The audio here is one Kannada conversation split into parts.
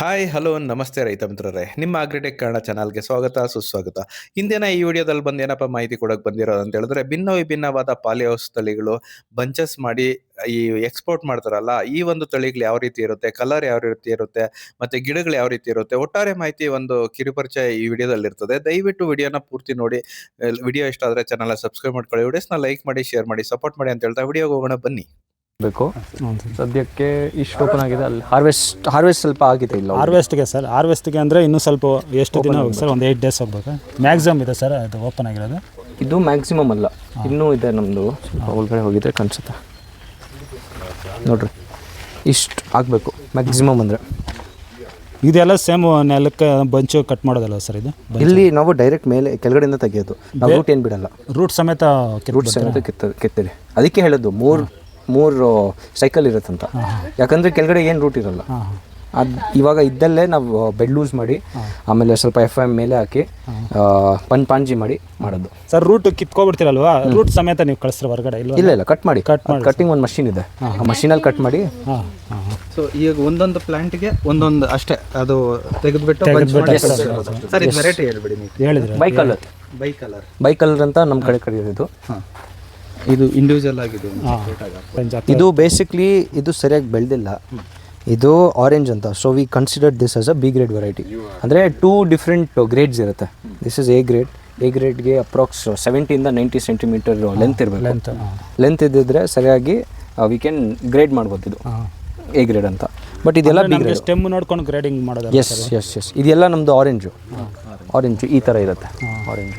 ಹಾಯ್ ಹಲೋ ನಮಸ್ತೆ ರೈತ ಮಿತ್ರರೇ, ನಿಮ್ಮ ಅಗ್ರಿಟೆಕ್ ಕನ್ನಡ ಚಾನಲ್ಗೆ ಸ್ವಾಗತ ಸುಸ್ವಾಗತ. ಇಂದಿನ ಈ ವಿಡಿಯೋದಲ್ಲಿ ಬಂದು ಏನಪ್ಪ ಮಾಹಿತಿ ಕೊಡಕ್ಕೆ ಬಂದಿರೋದು ಅಂತ ಹೇಳಿದ್ರೆ, ಭಿನ್ನ ವಿಭಿನ್ನವಾದ ಪಾಲಿ ಹೌಸ್ ತಳಿಗಳು ಬಂಚಸ್ ಮಾಡಿ ಈ ಎಕ್ಸ್ಪೋರ್ಟ್ ಮಾಡ್ತಾರಲ್ಲ, ಈ ಒಂದು ತಳಿಗಳು ಯಾವ ರೀತಿ ಇರುತ್ತೆ, ಕಲರ್ ಯಾವ ರೀತಿ ಇರುತ್ತೆ, ಮತ್ತೆ ಗಿಡಗಳು ಯಾವ ರೀತಿ ಇರುತ್ತೆ, ಒಟ್ಟಾರೆ ಮಾಹಿತಿ ಒಂದು ಕಿರುಪರಿಚಯ ಈ ವಿಡಿಯೋದಲ್ಲಿ ಇರ್ತದೆ. ದಯವಿಟ್ಟು ವಿಡಿಯೋನ ಪೂರ್ತಿ ನೋಡಿ. ವಿಡಿಯೋ ಇಷ್ಟ ಆದರೆ ಚಾನಲ್ ಸಬ್ಸ್ಕ್ರೈಬ್ ಮಾಡ್ಕೊಳ್ಳಿ, ವಿಡಿಯೋಸ್ನ ಲೈಕ್ ಮಾಡಿ, ಶೇರ್ ಮಾಡಿ, ಸಪೋರ್ಟ್ ಮಾಡಿ ಅಂತ ಹೇಳ್ತಾ ವಿಡಿಯೋಗೆ ಹೋಗೋಣ ಬನ್ನಿ. ಬೇಕು ಸದ್ಯಕ್ಕೆ ಇಷ್ಟು ಓಪನ್ ಆಗಿದೆ. ಅಲ್ಲಿ ಹಾರ್ವೆಸ್ಟ್ ಸ್ವಲ್ಪ ಆಗಿದೆ. ಇಲ್ಲ ಹಾರ್ವೆಸ್ಟ್ಗೆ ಅಂದರೆ ಇನ್ನೂ ಸ್ವಲ್ಪ ಎಷ್ಟು ದಿನ ಹೋಗಿ ಸರ್, ಒಂದು 8 ಡೇಸ್ ಹೋಗ್ಬೇಕು ಮ್ಯಾಕ್ಸಿಮಮ್ ಇದೆ ಸರ್. ಅದು ಓಪನ್ ಆಗಿರೋದು ಇದು ಮ್ಯಾಕ್ಸಿಮಮ್ ಅಲ್ಲ, ಇನ್ನೂ ಇದೆ. ನಮ್ಮದು ಒಳಗಡೆ ಹೋಗಿದ್ರೆ ಕಾಣಿಸುತ್ತೆ ನೋಡ್ರಿ. ಇಷ್ಟು ಆಗಬೇಕು ಮ್ಯಾಕ್ಸಿಮಮ್ ಅಂದರೆ. ಇದೆಲ್ಲ ಸೇಮ್ ನೆಲಕ್ಕೆ ಬಂಚು ಕಟ್ ಮಾಡೋದಲ್ಲ ಸರ್ ಇದು? ಇಲ್ಲಿ ನಾವು ಡೈರೆಕ್ಟ್ ಮೇಲೆ ಕೆಳಗಡೆಯಿಂದ ತೆಗೆಯೋದು, ನಾವು ರೂಟ್ ಏನು ಬಿಡಲ್ಲ, ರೂಟ್ ಸಮೇತ ಕೆತ್ತಿರಿ. ಅದಕ್ಕೆ ಹೇಳೋದು ಮೂರು ಸೈಕಲ್ ಇರುತ್ತಂತ. ಯಾಕಂದರೆ ಕೆಳಗಡೆ ಏನು ರೂಟ್ ಇರಲ್ಲ. ಅದು ಇವಾಗ ಇದ್ದಲ್ಲೇ ನಾವು ಬೆಡ್ ಲೂಸ್ ಮಾಡಿ ಆಮೇಲೆ ಸ್ವಲ್ಪ FM ಮೇಲೆ ಹಾಕಿ ಪಾಂಜಿ ಮಾಡಿ ಮಾಡೋದು ಸರ್. ರೂಟ್ ಕಿತ್ಕೊಬಿಡ್ತೀರಲ್ವಾ, ರೂಟ್ ಸಮೇತ ನೀವು ಕಳಿಸ್ರೆ ಹೊರಗಡೆ? ಇಲ್ಲ ಕಟ್ ಮಾಡಿ ಕಟ್ಟಿಂಗ್ ಒಂದು ಮಷಿನ್ ಇದೆ, ಆ ಮಷೀನಲ್ಲಿ ಕಟ್ ಮಾಡಿ. ಸೊ ಈಗ ಒಂದೊಂದು ಪ್ಲಾಂಟ್ಗೆ ಒಂದೊಂದು ಅಷ್ಟೇ ಅದು ತೆಗೆದ್ಬಿಟ್ಟು ಸರ್. ಇದು ವೆರೈಟಿ ಹೇಳ್ಬಿಡಿ ನೀವು ಹೇಳಿದ್ರೆ. ಬೈ ಕಲರ್ ಅಂತ ನಮ್ಮ ಕಡೆ ಕರೆಯೋದು. ಇದು ಇಂಡಿವಿಜುವಲ್ ಆಗಿದೆ. ಇದು ಬೇಸಿಕ್ಲಿ ಇದು ಸರಿಯಾಗಿ ಬೆಳೆದಿಲ್ಲ. ಇದು ಆರೆಂಜ್ ಅಂತ. So we consider this as a B grade variety. ಅಂದರೆ 2 ಡಿಫ್ರೆಂಟ್ ಗ್ರೇಡ್ಸ್ ಇರುತ್ತೆ. ದಿಸ್ ಇಸ್ ಎ ಗ್ರೇಡ್ಗೆ ಅಪ್ರಾಕ್ಸ್ 70 ಇಂದ 90 ಸೆಂಟಿಮೀಟರ್ ಲೆಂತ್ ಇರಬೇಕು. ಲೆಂತ್ ಇದ್ದಿದ್ರೆ ಸರಿಯಾಗಿ ವಿ ಕ್ಯಾನ್ ಗ್ರೇಡ್ ಮಾಡ್ಬೋದು. ಇದು ಎ ಗ್ರೇಡ್ ಅಂತ. ಬಟ್ ಇದೆಲ್ಲ ಬಿ ಗ್ರೇಡ್. ಸ್ಟೆಮ್ ನೋಡ್ಕೊಂಡು ಗ್ರೇಡಿಂಗ್ ಮಾಡೋದು. ಎಸ್ ಇದೆಲ್ಲ ನಮ್ಮದು ಆರೆಂಜು ಈ ಥರ ಇರುತ್ತೆ. ಆರೆಂಜು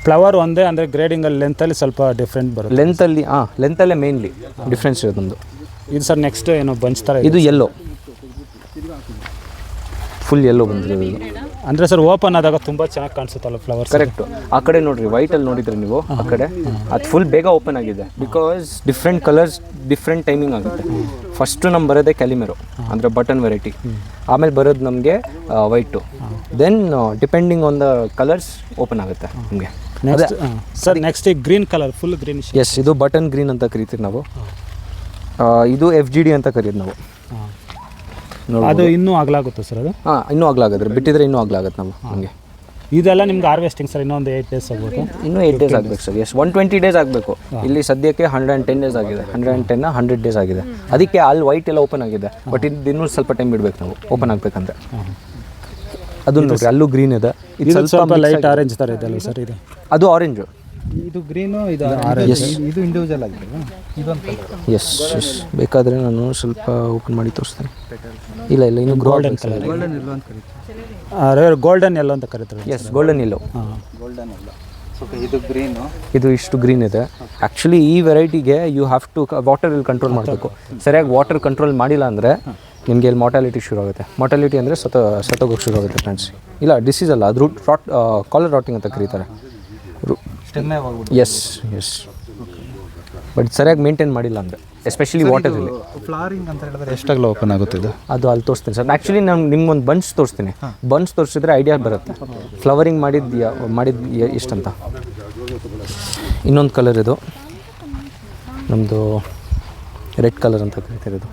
ಫ್ಲವರ್ ಒಂದೇ ಅಂದರೆ ಗ್ರೇಡಿಂಗಲ್ಲಿ ಲೆಂತಲ್ಲಿ ಸ್ವಲ್ಪ ಡಿಫ್ರೆಂಟ್ ಬರುತ್ತೆ. ಲೆಂತಲ್ಲೇ ಮೇನ್ಲಿ ಡಿಫ್ರೆನ್ಸ್ ಇರೋದು ನಮ್ಮದು. ಇದು ಸರ್ ನೆಕ್ಸ್ಟ್ ಏನೋ ಬಂಚ್ ಥರ ಇದು ಎಲ್ಲೋ, ಫುಲ್ ಎಲ್ಲೋ ಬಂದಿರೋದು. ಅಂದರೆ ಸರ್ ಓಪನ್ ಆದಾಗ ತುಂಬ ಚೆನ್ನಾಗಿ ಕಾಣಿಸುತ್ತಲ್ಲ ಫ್ಲವರ್ಸ್? ಕರೆಕ್ಟು. ಆ ಕಡೆ ನೋಡಿರಿ, ವೈಟಲ್ಲಿ ನೋಡಿದ್ರಿ ನೀವು ಆ ಕಡೆ, ಅದು ಫುಲ್ ಬೇಗ ಓಪನ್ ಆಗಿದೆ. Because different colours different timing ಆಗುತ್ತೆ. ಫಸ್ಟು ನಮ್ಗೆ ಬರೋದೇ ಕ್ಯಾಲಿಮೆರೋ ಅಂದರೆ ಬಟನ್ ವೆರೈಟಿ. ಆಮೇಲೆ ಬರೋದು ನಮಗೆ white. Then depending on the colours open ಆಗುತ್ತೆ ನಮಗೆ. Sir next green colour, full green. Yes, ಇದು ಬಟನ್ ಗ್ರೀನ್ ಅಂತ ಕರಿತೀವಿ ನಾವು. ಇದು FGD ಅಂತ ಕರೀದು ನಾವು. ಅದು ಇನ್ನೂ ಆಗಲಾಗುತ್ತೆ ಸರ್? ಅದು ಇನ್ನೂ ಆಗಲಾಗದ್ರೆ ಬಿಟ್ಟಿದ್ರೆ ಇನ್ನೂ ಆಗಲಾಗುತ್ತೆ ನಾವು ನಮಗೆ. ಇದೆಲ್ಲ ನಿಮ್ಗೆ ಹಾರ್ವೆಸ್ಟಿಂಗ್ ಸರ್ ಇನ್ನೊಂದು 8 ಡೇಸ್ ಆಗಬೇಕು. ಇನ್ನೂ 8 ಡೇಸ್ ಆಗಬೇಕು ಸರ್. 120 ಡೇಸ್ ಆಗಬೇಕು. ಇಲ್ಲಿ ಸದ್ಯಕ್ಕೆ 110 ಡೇಸ್ ಆಗಿದೆ. 100 ಡೇಸ್ ಆಗಿದೆ. ಅದಕ್ಕೆ ಅಲ್ಲಿ ವೈಟ್ ಎಲ್ಲ ಓಪನ್ ಆಗಿದೆ. ಬಟ್ ಇದು ಇನ್ನೂ ಸ್ವಲ್ಪ ಟೈಮ್ ಬಿಡಬೇಕು ನಾವು ಓಪನ್ ಆಗಬೇಕಂದ್ರೆ. ಅದು ನೋಡಿರಿ, ಅಲ್ಲೂ ಗ್ರೀನ್ ಇದೆ. ಇದು ಸ್ವಲ್ಪ ಲೈಟ್ ಆರೆಂಜ್ ಥರ ಇದೆ ಅಲ್ಲ ಸರ್? ಇದು ಅದು ಆರೆಂಜು. ಇದು ಗ್ರೀನು, ಇದು ಆರೆಂಜ್. ಇದು ಇಂಡಿವಿಜುವಲ್ ಆಗಿದೆ. ಎಸ್ ಬೇಕಾದರೆ ನಾನು ಸ್ವಲ್ಪ ಓಪನ್ ಮಾಡಿ ತೋರಿಸ್ತೇನೆ. ಇಲ್ಲ ಇನ್ನು ಗೋಲ್ಡನ್ ಕಲರ್, ಗೋಲ್ಡನ್ ಎಲ್ಲೋ ಅಂತ ಕರೀತಾರೆ. Yes, golden yellow. ಇದು ಗ್ರೀನು. ಇದು ಇಷ್ಟು ಗ್ರೀನ್ ಇದೆ. ಆ್ಯಕ್ಚುಲಿ ಈ ವೆರೈಟಿಗೆ you have to water control ಮಾಡಬೇಕು. ಸರಿಯಾಗಿ ವಾಟರ್ ಕಂಟ್ರೋಲ್ ಮಾಡಿಲ್ಲ ಅಂದರೆ ನಿಮಗೆ ಇಲ್ಲಿ ಮಾರ್ಟಾಲಿಟಿ ಶುರು ಆಗುತ್ತೆ. ಮಾರ್ಟಾಲಿಟಿ ಅಂದರೆ ಸತ್ತೋಗೋಕ್ಕೆ ಶುರು ಆಗುತ್ತೆ ಫ್ರೆಂಡ್ಸ್. ಇಲ್ಲ ಡಿಸೀಸ್ ಅಲ್ಲ, ಅದು ಕಾಲರ್ ರಾಟಿಂಗ್ ಅಂತ ಕರೀತಾರೆ. ಎಸ್ ಬಟ್ ಸರಿಯಾಗಿ ಮೇಂಟೈನ್ ಮಾಡಿಲ್ಲ ಅಂದರೆ, ಎಸ್ಪೆಷಲಿ ವಾಟರಲ್ಲಿ. ಫ್ಲವರಿಂಗ್ ಅಂತ ಹೇಳಿದ್ರೆ ಎಷ್ಟಾಗಲ್ಲ ಓಪನ್ ಆಗುತ್ತೆ ಇದು? ಅದು ಅಲ್ಲಿ ತೋರಿಸ್ತೀನಿ ಸರ್. ಆ್ಯಕ್ಚುಲಿ ನಾನು ನಿಮ್ಗೊಂದು ಬಂಚ್ ತೋರಿಸ್ತೀನಿ. ಬಂಚ್ ತೋರಿಸಿದ್ರೆ ಐಡಿಯಾ ಬರುತ್ತೆ ಫ್ಲವರಿಂಗ್ ಮಾಡಿದ್ದು ಎಷ್ಟಂತ. ಇನ್ನೊಂದು ಕಲರ್ ಇದು ನಮ್ಮದು ರೆಡ್ ಕಲರ್ ಅಂತ ಕರಿತಿರೋದು.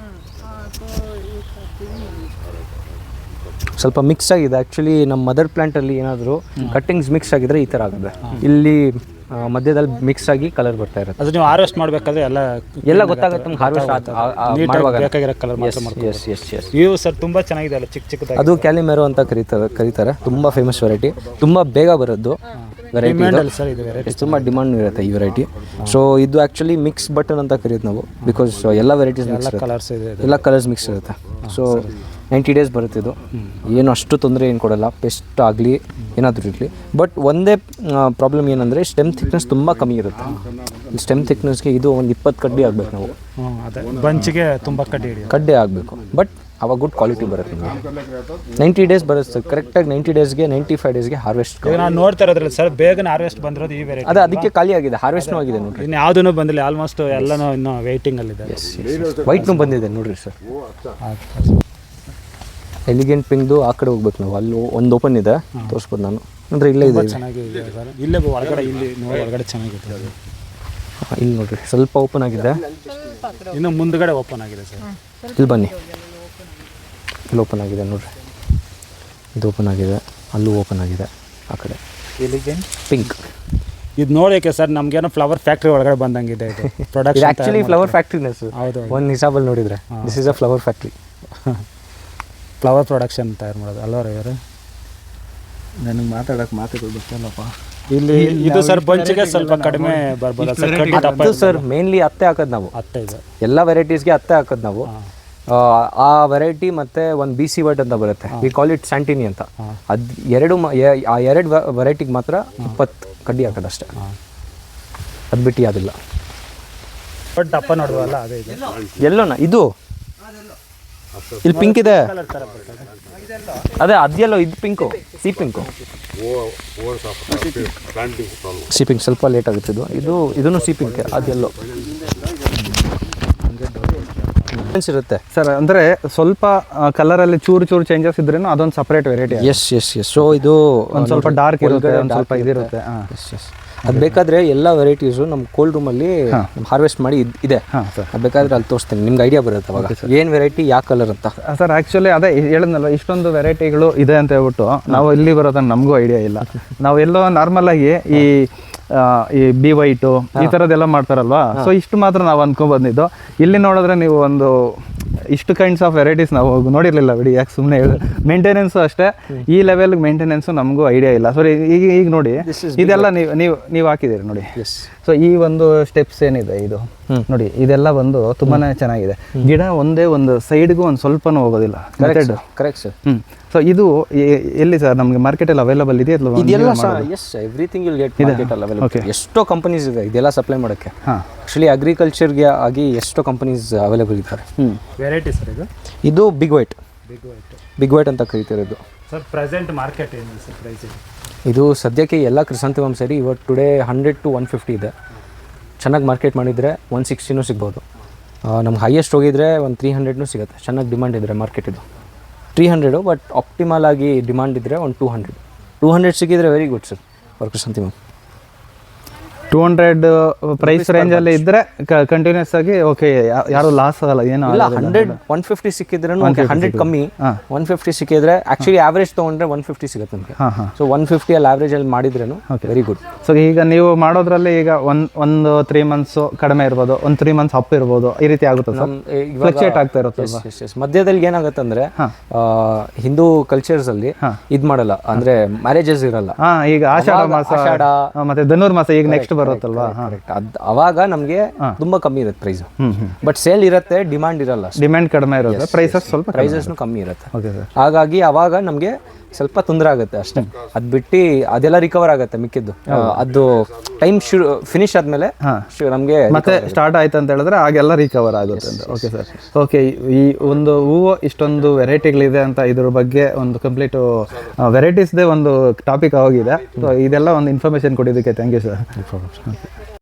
ಸ್ವಲ್ಪ ಮಿಕ್ಸ್ ಆಗಿದೆ. ಆ್ಯಕ್ಚುಲಿ ನಮ್ಮ ಮದರ್ ಪ್ಲ್ಯಾಂಟಲ್ಲಿ ಏನಾದರೂ ಕಟ್ಟಿಂಗ್ಸ್ ಮಿಕ್ಸ್ ಆಗಿದ್ರೆ ಈ ಥರ ಆಗುತ್ತೆ. ಇಲ್ಲಿ ಮಧ್ಯದಲ್ಲಿ ಮಿಕ್ಸ್ ಆಗಿ ಕಲರ್ ಬರ್ತಾ ಇರುತ್ತೆ. ಅದು ನೀವು ಹಾರ್ವೆಸ್ಟ್ ಮಾಡಬೇಕಾದ್ರೆ ಎಲ್ಲ ಗೊತ್ತಾಗುತ್ತೆ ನಮ್ಗೆ. ಹಾರ್ವೆಸ್ಟ್ ಬೇಕಾಗಿರೋ ಕಲರ್ ಮಾತ್ರ. ಎಸ್ ಇವು ಸರ್ ತುಂಬ ಚೆನ್ನಾಗಿದೆ ಅಲ್ಲ, ಚಿಕ್ಕದಾಗಿ. ಅದು ಕ್ಯಾಲಿಮೆರೋ ಅಂತ ಕರೀತಾರೆ. ತುಂಬ ಫೇಮಸ್ ವೆರೈಟಿ, ತುಂಬ ಬೇಗ ಬರೋದು ವೆರೈಟಿ ಸರ್. ಇದು ವೆರೈಟಿ ತುಂಬ ಡಿಮಾಂಡ್ ಇರುತ್ತೆ ಈ ವೆರೈಟಿ. ಸೊ ಇದು ಆ್ಯಕ್ಚುಲಿ ಮಿಕ್ಸ್ ಬಟನ್ ಅಂತ ಕರೀತೀವಿ ನಾವು. ಬಿಕಾಸ್ ಎಲ್ಲ ವೆರೈಟೀಸ್ ಎಲ್ಲ ಕಲರ್ಸ್ ಮಿಕ್ಸ್ ಇರುತ್ತೆ. ಸೊ 90 ಡೇಸ್ ಬರುತ್ತೆ ಇದು. ಏನು ಅಷ್ಟು ತೊಂದರೆ ಏನು ಕೊಡಲ್ಲ, ಪೆಸ್ಟ್ ಆಗಲಿ ಏನಾದರೂ ಇರಲಿ. ಬಟ್ ಒಂದೇ ಪ್ರಾಬ್ಲಮ್ ಏನಂದರೆ ಸ್ಟೆಮ್ ಥಿಕ್ನೆಸ್ ತುಂಬ ಕಮ್ಮಿ ಇರುತ್ತೆ. ಸ್ಟೆಮ್ ಥಿಕ್ನೆಸ್ಗೆ ಇದು ಒಂದು 20 ಕಡ್ಡಿ ಆಗಬೇಕು ನಾವು. ಬಂಚಿಗೆ ತುಂಬ ಕಡ್ಡಿ ಆಗಬೇಕು. ಬಟ್ ಅವಾಗ ಗುಡ್ ಕ್ವಾಲಿಟಿ ಬರುತ್ತೆ ನಿಮಗೆ. 90 ಡೇಸ್ ಬರುತ್ತೆ ಕರೆಕ್ಟಾಗಿ. 90 ಡೇಸ್ಗೆ 95 ಡೇಸ್ಗೆ ಹಾರ್ವೆಸ್ಟ್. ನಾನು ನೋಡ್ತಾ ಇರೋದ್ರಲ್ಲಿ ಸರ್ ಬೇಗನೆ ಹಾರ್ವೆಸ್ಟ್ ಬಂದಿರೋದು ಈ ವೆರೈಟಿ. ಅದಕ್ಕೆ ಖಾಲಿ ಆಗಿದೆ, ಹಾರ್ವೆಸ್ಟ್ನೂ ಆಗಿದೆ ನೋಡಿರಿ. ಇನ್ನು ಯಾವುದೂ ಬಂದಿಲ್ಲ, ಆಲ್ಮೋಸ್ಟ್ ಎಲ್ಲನೂ ಇನ್ನೂ ವೇಯ್ಟಿಂಗಲ್ಲಿದೆ. ವೈಟ್ನೂ ಬಂದಿದೆ ನೋಡಿರಿ ಸರ್. ಎಲಿಗೆಂಟ್ ಪಿಂಕ್ದು ಆ ಕಡೆ ಹೋಗ್ಬೇಕು ನಾವು. ಅಲ್ಲಿ ಒಂದು ಓಪನ್ ಇದೆ, ತೋರಿಸ್ಬೋದು ನಾನು. ಅಂದರೆ ಇಲ್ಲೇ ಇದೆ, ಚೆನ್ನಾಗಿದೆ ಸರ್. ಇಲ್ಲೇ ಒಳಗಡೆ, ಇಲ್ಲಿ ಒಳಗಡೆ ಚೆನ್ನಾಗಿದೆ. ಇಲ್ಲಿ ನೋಡಿರಿ ಸ್ವಲ್ಪ ಓಪನ್ ಆಗಿದೆ. ಇನ್ನು ಮುಂದ್ಗಡೆ ಓಪನ್ ಆಗಿದೆ ಸರ್. ಇಲ್ಲಿ ಬನ್ನಿ, ಇಲ್ಲಿ ಓಪನ್ ಆಗಿದೆ ನೋಡಿರಿ. ಇದು ಓಪನ್ ಆಗಿದೆ, ಅಲ್ಲೂ ಓಪನ್ ಆಗಿದೆ, ಆ ಕಡೆ ಪಿಂಕ್. ಇದು ನೋಡೋಕ್ಕೆ ಸರ್ ನಮಗೇನೋ ಫ್ಲವರ್ ಫ್ಯಾಕ್ಟ್ರಿ ಒಳಗಡೆ ಬಂದಂಗಿದೆ ಇದು ಇದು ಪ್ರೊಡಕ್ಷನ್. ಆ್ಯಕ್ಚುಲಿ ಫ್ಲವರ್ ಫ್ಯಾಕ್ಟ್ರಿನೇ ಸರ್. ಹೌದು, ಒಂದು ಹಿಸಾಬಲ್ಲಿ ನೋಡಿದರೆ this is a flower factory. Flower production ತಯಾರು ಮಾಡೋದು ಅಲ್ವಾ ಇವರು? ನನಗೆ ಮಾತುಗಳು ಗೊತ್ತಲ್ಲಪ್ಪ. ಇಲ್ಲಿ ಇದು ಸರ್ ಬಂಚಿಗೆ ಸ್ವಲ್ಪ ಕಡಿಮೆ ಬರ್ಬೋದು ಸರ್. ಕಡ್ಡಿ ದಪ್ಪ ಅದು ಸರ್ ಮೇನ್ಲಿ ಹತ್ತೆ ಹಾಕೋದು ನಾವು, ಅತ್ತೆ ಇದೆ ಎಲ್ಲ ವೆರೈಟೀಸ್ಗೆ ಹತ್ತೆ ಹಾಕೋದು ನಾವು. ಆ ವೆರೈಟಿ ಮತ್ತು ಒಂದು ಬಿ ಸಿ ವರ್ಡ್ ಅಂತ ಬರುತ್ತೆ, ವಿ ಕಾಲ್ ಇಟ್ ಸ್ಯಾಂಟಿನಿ ಅಂತ. ಅದು ಆ ಎರಡು ವೆರೈಟಿಗೆ ಮಾತ್ರ 20 ಕಡ್ಡಿ ಹಾಕೋದಷ್ಟೇ, ಅದು ಬಿಟ್ಟು ಅದಿಲ್ಲ. ಬಟ್ ದಪ್ಪ ನೋಡುವಲ್ಲ ಅದೇ ಇದೆ. ಎಲ್ಲೋನ ಇದು ಇಲ್ಲಿ ಪಿಂಕ್ ಇದೆ, ಅದೇ ಅದೆಲ್ಲೋ ಇದು ಪಿಂಕು, ಸಿ ಪಿಂಕು. ಸಿ ಪಿಂಕ್ ಸ್ವಲ್ಪ ಲೇಟ್ ಆಗುತ್ತೆ. ಇದನ್ನು ಸಿ ಪಿಂಕ್, ಅದೆಲ್ಲೋ ಇರುತ್ತೆ ಸರ್. ಅಂದರೆ ಸ್ವಲ್ಪ ಕಲರಲ್ಲಿ ಚೂರು ಚೇಂಜಸ್ ಇದ್ರೇನು ಅದೊಂದು separate variety. Yes yes yes. So ಇದು ಒಂದು ಸ್ವಲ್ಪ ಡಾರ್ಕ್ ಇರುತ್ತೆ, ಒಂದು ಸ್ವಲ್ಪ ಇದಿರುತ್ತೆ. Yes yes. ಅದು ಬೇಕಾದರೆ ಎಲ್ಲ ವೆರೈಟೀಸು ನಮ್ಮ ಕೋಲ್ಡ್ ರೂಮಲ್ಲಿ ಹಾರ್ವೆಸ್ಟ್ ಮಾಡಿ ಇದೆ. ಅದು ಬೇಕಾದರೆ ಅಲ್ಲಿ ತೋರಿಸ್ತೀನಿ, ನಿಮ್ಗೆ ಐಡಿಯಾ ಬರುತ್ತೆ ಅವಾಗ ಏನು ವೆರೈಟಿ ಯಾವ ಕಲರ್ ಅಂತ. ಸರ್ ಆ್ಯಕ್ಚುಲಿ ಅದೇ ಹೇಳಿದ್ನಲ್ವ, ಇಷ್ಟೊಂದು ವೆರೈಟಿಗಳು ಇದೆ ಅಂತ ಹೇಳ್ಬಿಟ್ಟು ನಾವು ಇಲ್ಲಿ ಬರೋದನ್ನು ನಮಗೂ ಐಡಿಯಾ ಇಲ್ಲ. ನಾವು ಎಲ್ಲೋ ನಾರ್ಮಲಾಗಿ ಈ ಬಿ ವೈಟು ಈ ಥರದ್ದೆಲ್ಲ ಮಾಡ್ತಾರಲ್ವಾ, ಸೊ ಇಷ್ಟು ಮಾತ್ರ ನಾವು ಅಂದ್ಕೊಂಡ್ಬಂದಿದ್ದು. ಇಲ್ಲಿ ನೋಡಿದ್ರೆ ನೀವು ಒಂದು ಇಷ್ಟು ಕೈಂಡ್ಸ್ ಆಫ್ ವೆರೈಟೀಸ್ ನಾವು ನೋಡಿರಲಿಲ್ಲ ಬಿಡಿ, ಯಾಕೆ ಸುಮ್ಮನೆ ಹೇಳಿ. ಮೇಂಟೆನೆನ್ಸು ಅಷ್ಟೇ, ಈ ಲೆವೆಲ್ಗೆ ಮೇಂಟೆನೆನ್ಸು ನಮಗೂ ಐಡಿಯಾ ಇಲ್ಲ. ಸೊ ಈಗ ನೋಡಿ ಇದೆಲ್ಲ ನೀವು ಹಾಕಿದ್ದೀರಿ ನೋಡಿ. ಸೊ ಈ ಒಂದು ಸ್ಟೆಪ್ಸ್ ಏನಿದೆ ಇದು ನೋಡಿ, ಇದೆಲ್ಲ ಬಂದು ತುಂಬಾನೇ ಚೆನ್ನಾಗಿದೆ. ಗಿಡ ಒಂದೇ ಒಂದು ಸೈಡ್ಗೂ ಒಂದು ಸ್ವಲ್ಪನೂ ಹೋಗೋದಿಲ್ಲ. Correct sir. ಸೊ ಇದು ಎಲ್ಲಿ ಸರ್ ನಮಗೆ ಮಾರ್ಕೆಟಲ್ಲಿ ಅವೈಲಬಲ್ ಇದೆ? ಇದೆಲ್ಲ ಎಸ್, ಎವ್ರಿಥಿಂಗ್ ವಿಲ್ ಗೆಟ್ ಮಾರ್ಕೆಟಲ್ಲಿ ಅವೈಲಬಲ್. ಎಷ್ಟೋ ಕಂಪನೀಸ್ ಇದೆ ಇದೆಲ್ಲ ಸಪ್ಲೈ ಮಾಡೋಕ್ಕೆ. ಆ್ಯಕ್ಚುಲಿ ಅಗ್ರಿಕಲ್ಚರ್ಗೆ ಆಗಿ ಎಷ್ಟೋ ಕಂಪನೀಸ್ ಅವೈಲೇಬಲ್ ಇದ್ದಾರೆ. ವೆರೈಟಿ ಸರ್ ಇದು ಬಿಗ್ ವೈಟ್ ಅಂತ ಕರೀತಿರೋದು ಸರ್. ಪ್ರೆಸೆಂಟ್ ಮಾರ್ಕೆಟ್ ಏನು ಸರ್ ಪ್ರೈಸ್? ಇದು ಸದ್ಯಕ್ಕೆ ಎಲ್ಲ ಕ್ರಿಸಾಂಥೆಮಮ್ ಸೇರಿ ಇವತ್ತು ಟುಡೇ 100 to 150 ಇದೆ. ಚೆನ್ನಾಗಿ ಮಾರ್ಕೆಟ್ ಮಾಡಿದರೆ 160 ಸಿಗ್ಬೋದು. ನಮ್ಗೆ ಹೈಯೆಸ್ಟ್ ಹೋಗಿದ್ರೆ ಒಂದು 300 ಸಿಗುತ್ತೆ, ಚೆನ್ನಾಗಿ ಡಿಮಾಂಡ್ ಇದ್ದರೆ ಮಾರ್ಕೆಟ್. ಇದು 300, ಬಟ್ ಆಪ್ಟಿಮಲ್ ಆಗಿ ಡಿಮಾಂಡ್ ಇದ್ದರೆ ಒಂದು 200 ಸಿಕ್ಕಿದ್ರೆ very good sir for chrysanthemum. 200 price ರೇಂಜಲ್ಲಿ ಇದ್ದರೆ ಕಂಟಿನ್ಯೂಸ್ ಆಗಿ ಓಕೆ, ಯಾರು ಲಾಸ್ ಆಗಲ್ಲ, ಏನು ಇಲ್ಲ. 150 ಸಿಕ್ಕಿದ್ರೆ 100 ಕಮ್ಮಿ, 150 ಸಿಕ್ಕಿದ್ರೆ ಆ್ಯಕ್ಚುಲಿ ಆವ್ರೇಜ್ ತೊಗೊಂಡ್ರೆ 150 ಸಿಗುತ್ತೆ ನಮಗೆ. ಸೊ 150 ಅಲ್ಲಿ ಆವ್ರೇಜಲ್ಲಿ ಮಾಡಿದ್ರೇನು ವೆರಿ ಗುಡ್. ಸೊ ಈಗ ನೀವು ಮಾಡೋದ್ರಲ್ಲಿ ಈಗ ಒಂದು 3 months ಕಡಿಮೆ ಇರ್ಬೋದು, ಒಂದು 3 months ಅಪ್ ಇರ್ಬೋದು, ಈ ರೀತಿ ಆಗುತ್ತೆ ಸರ್. ಫ್ಲಕ್ಚುಯೇಟ್ ಆಗ್ತಾ ಇರುತ್ತೆ. ಮಧ್ಯದಲ್ಲಿ ಏನಾಗುತ್ತೆ ಅಂದರೆ ಹಿಂದೂ ಕಲ್ಚರ್ಸಲ್ಲಿ ಇದು ಮಾಡಲ್ಲ, ಅಂದರೆ ಮ್ಯಾರೇಜಸ್ ಇರಲ್ಲ. ಈಗ ಆಷಾಢ ಮಾಸ ಮತ್ತೆ ಧನುರ್ ಮಾಸ ಈಗ ನೆಕ್ಸ್ಟ್ ಬರುತ್ತಲ್ವಾ, ಅವಾಗ ನಮಗೆ ತುಂಬಾ ಕಮ್ಮಿ ಇರುತ್ತೆ ಪ್ರೈಸ್. ಬಟ್ ಸೇಲ್ ಇರುತ್ತೆ, ಡಿಮಾಂಡ್ ಇರಲ್ಲ, ಡಿಮ್ಯಾಂಡ್ ಕಡಿಮೆ ಇರುತ್ತೆ, ಪ್ರೈಸಸ್ನು ಕಮ್ಮಿ ಇರುತ್ತೆ. ಹಾಗಾಗಿ ಅವಾಗ ನಮಗೆ ಸ್ವಲ್ಪ ತೊಂದರೆ ಆಗುತ್ತೆ ಅಷ್ಟೇ. ಅದು ಬಿಟ್ಟು ಅದೆಲ್ಲ ರಿಕವರ್ ಆಗುತ್ತೆ ಮಿಕ್ಕಿದ್ದು. ಅದು ಟೈಮ್ ಫಿನಿಶ್ ಆದಮೇಲೆ ನಮಗೆ ಮತ್ತೆ ಸ್ಟಾರ್ಟ್ ಆಯ್ತು ಅಂತ ಹೇಳಿದ್ರೆ ಆಗೆಲ್ಲ ರಿಕವರ್ ಆಗುತ್ತೆ ಅಂತ. Okay sir. ಓಕೆ, ಈ ಒಂದು ಹೂವು ಇಷ್ಟೊಂದು ವೆರೈಟಿಗಳಿದೆ ಅಂತ ಇದ್ರ ಬಗ್ಗೆ ಒಂದು ಕಂಪ್ಲೀಟ್ ವೆರೈಟೀಸ್ದೇ ಒಂದು ಟಾಪಿಕ್ ಆಗಿದೆ. ಸೊ ಇದೆಲ್ಲ ಒಂದು ಇನ್ಫಾರ್ಮೇಷನ್ ಕೊಟ್ಟಿದ್ದಕ್ಕೆ ಥ್ಯಾಂಕ್ ಯು ಸರ್.